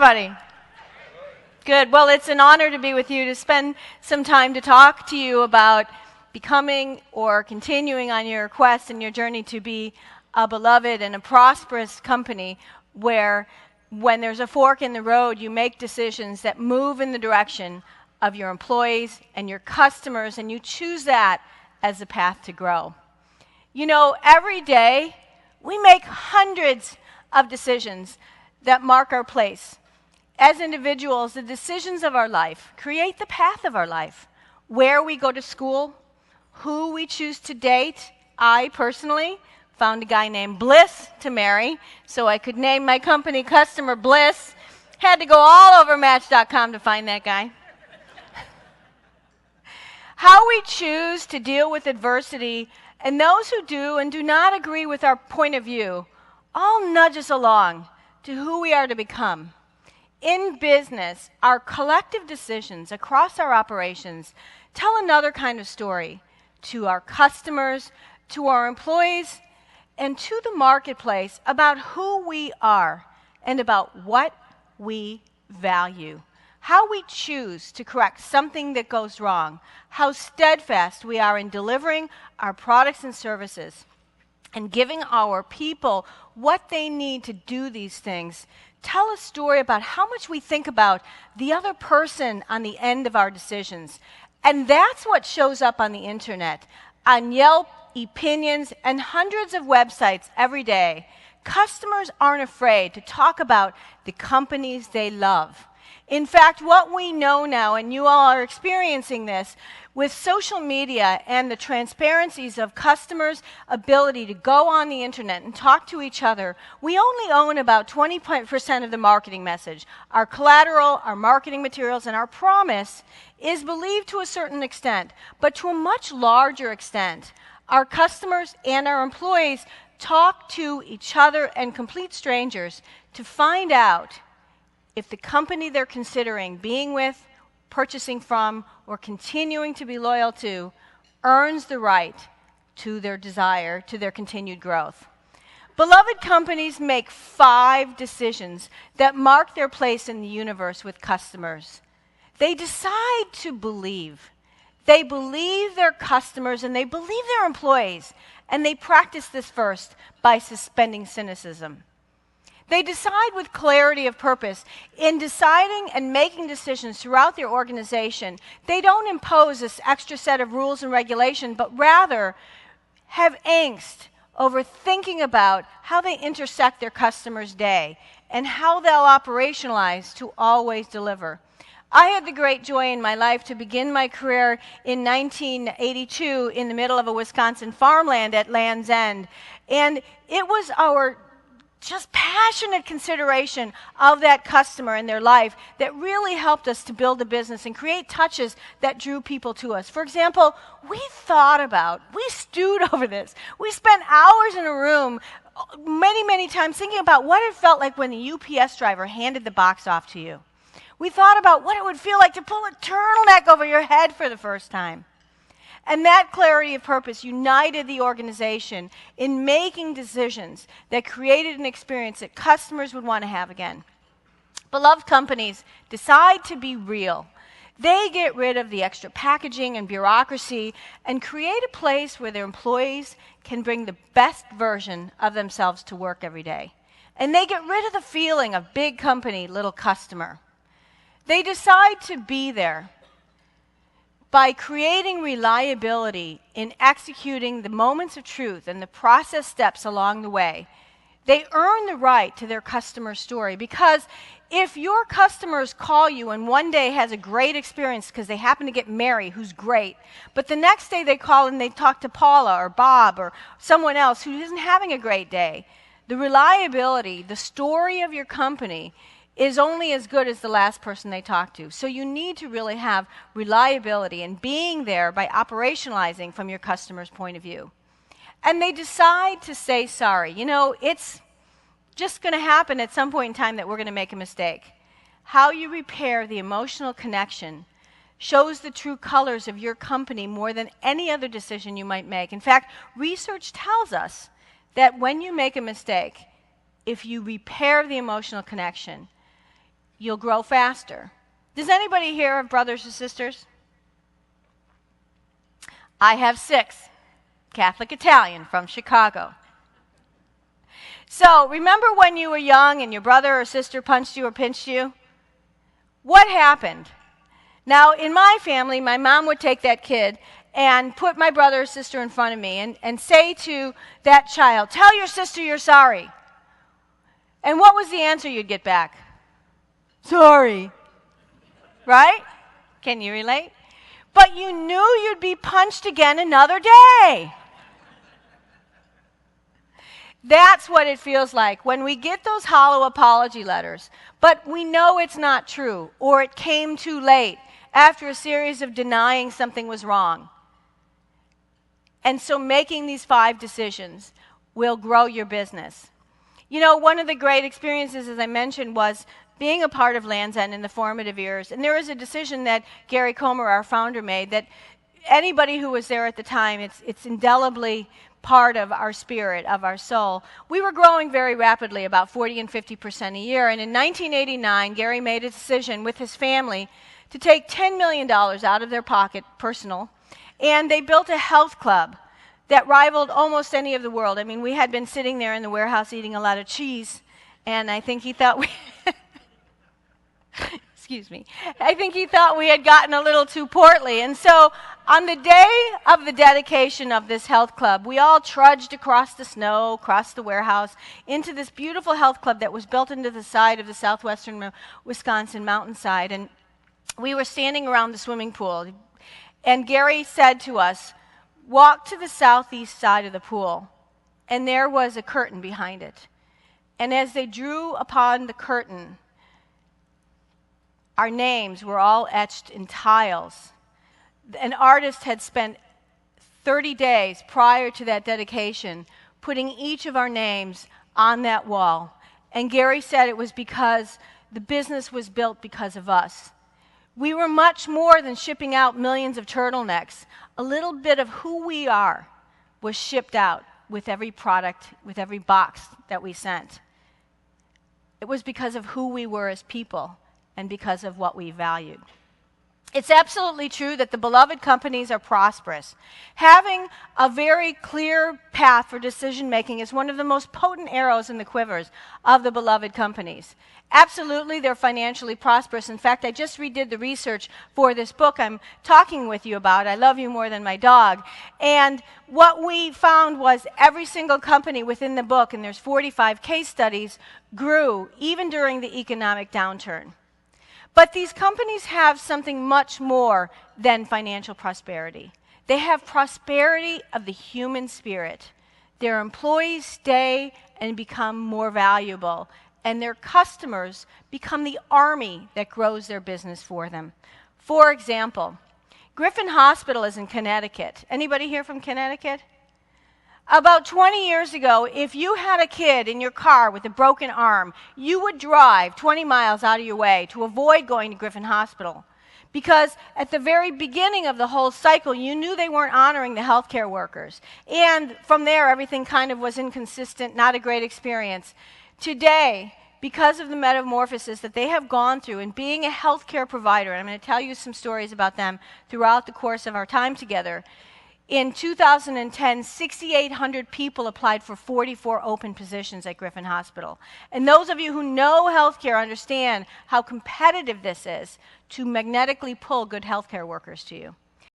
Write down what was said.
everybody? Good. Well, it's an honor to be with you, to spend some time to talk to you about becoming or continuing on your quest and your journey to be a beloved and a prosperous company where when there's a fork in the road, you make decisions that move in the direction of your employees and your customers, and you choose that as the path to grow. You know, every day we make hundreds of decisions that mark our place. As individuals, the decisions of our life create the path of our life. Where we go to school, who we choose to date. I personally found a guy named Bliss to marry, so I could name my company Customer Bliss. Had to go all over Match.com to find that guy. How we choose to deal with adversity, and those who do and do not agree with our point of view, all nudge us along to who we are to become. In business, our collective decisions across our operations tell another kind of story to our customers, to our employees, and to the marketplace about who we are and about what we value. How we choose to correct something that goes wrong, how steadfast we are in delivering our products and services, and giving our people what they need to do these things, tell a story about how much we think about the other person on the end of our decisions. And that's what shows up on the internet, on Yelp, Opinions, and hundreds of websites every day. Customers aren't afraid to talk about the companies they love. In fact, what we know now, and you all are experiencing this, with social media and the transparencies of customers' ability to go on the internet and talk to each other, we only own about 20% of the marketing message. Our collateral, our marketing materials, and our promise is believed to a certain extent, but to a much larger extent. Our customers and our employees talk to each other and complete strangers to find out if the company they're considering being with, purchasing from, or continuing to be loyal to earns the right to their desire, to their continued growth. Beloved companies make 5 decisions that mark their place in the universe with customers. They decide to believe. They believe their customers and they believe their employees, and they practice this first by suspending cynicism. They decide with clarity of purpose. In deciding and making decisions throughout their organization, they don't impose this extra set of rules and regulation, but rather have angst over thinking about how they intersect their customers' day and how they'll operationalize to always deliver. I had the great joy in my life to begin my career in 1982 in the middle of a Wisconsin farmland at Land's End. And it was our just passionate consideration of that customer and their life that really helped us to build a business and create touches that drew people to us. For example, we stewed over this. We spent hours in a room many, many times thinking about what it felt like when the UPS driver handed the box off to you. We thought about what it would feel like to pull a turtleneck over your head for the first time. And that clarity of purpose united the organization in making decisions that created an experience that customers would want to have again. Beloved companies decide to be real. They get rid of the extra packaging and bureaucracy and create a place where their employees can bring the best version of themselves to work every day. And they get rid of the feeling of big company, little customer. They decide to be there by creating reliability in executing the moments of truth and the process steps along the way. They earn the right to their customer story, because if your customers call you and one day has a great experience because they happen to get Mary, who's great, but the next day they call and they talk to Paula or Bob or someone else who isn't having a great day, the reliability, the story of your company is only as good as the last person they talk to. So you need to really have reliability and being there by operationalizing from your customer's point of view. And they decide to say sorry. You know, it's just going to happen at some point in time that we're going to make a mistake. How you repair the emotional connection shows the true colors of your company more than any other decision you might make. In fact, research tells us that when you make a mistake, if you repair the emotional connection, you'll grow faster. Does anybody here have brothers or sisters? I have 6. Catholic Italian from Chicago. So remember when you were young and your brother or sister punched you or pinched you? What happened? Now, in my family, my mom would take that kid and put my brother or sister in front of me and say to that child, "Tell your sister you're sorry." And what was the answer you'd get back? "Sorry." Right? Can you relate? But you knew you'd be punched again another day. That's what it feels like when we get those hollow apology letters, but we know it's not true, or it came too late after a series of denying something was wrong. And so making these 5 decisions will grow your business. You know, one of the great experiences, as I mentioned, was being a part of Land's End in the formative years. And there was a decision that Gary Comer, our founder, made that anybody who was there at the time, it's indelibly part of our spirit, of our soul. We were growing very rapidly, about 40 and 50% a year. And in 1989, Gary made a decision with his family to take $10 million out of their pocket, personal, and they built a health club that rivaled almost any of the world. I mean, we had been sitting there in the warehouse eating a lot of cheese, and I think he thought we... Excuse me. I think he thought we had gotten a little too portly. And so on the day of the dedication of this health club, we all trudged across the snow, across the warehouse, into this beautiful health club that was built into the side of the southwestern Wisconsin mountainside. And we were standing around the swimming pool. And Gary said to us, "Walk to the southeast side of the pool." And there was a curtain behind it. And as they drew upon the curtain, our names were all etched in tiles. An artist had spent 30 days prior to that dedication putting each of our names on that wall. And Gary said it was because the business was built because of us. We were much more than shipping out millions of turtlenecks. A little bit of who we are was shipped out with every product, with every box that we sent. It was because of who we were as people and because of what we valued. It's absolutely true that the beloved companies are prosperous. Having a very clear path for decision making is one of the most potent arrows in the quivers of the beloved companies. Absolutely, they're financially prosperous. In fact, I just redid the research for this book I'm talking with you about, I Love You More Than My Dog. And what we found was every single company within the book, and there's 45 case studies, grew even during the economic downturn. But these companies have something much more than financial prosperity. They have prosperity of the human spirit. Their employees stay and become more valuable, and their customers become the army that grows their business for them. For example, Griffin Hospital is in Connecticut. Anybody here from Connecticut? About 20 years ago, if you had a kid in your car with a broken arm, you would drive 20 miles out of your way to avoid going to Griffin Hospital. Because at the very beginning of the whole cycle, you knew they weren't honoring the healthcare workers. And from there, everything kind of was inconsistent, not a great experience. Today, because of the metamorphosis that they have gone through in being a healthcare provider, and I'm going to tell you some stories about them throughout the course of our time together. In 2010, 6,800 people applied for 44 open positions at Griffin Hospital. And those of you who know healthcare understand how competitive this is to magnetically pull good healthcare workers to you.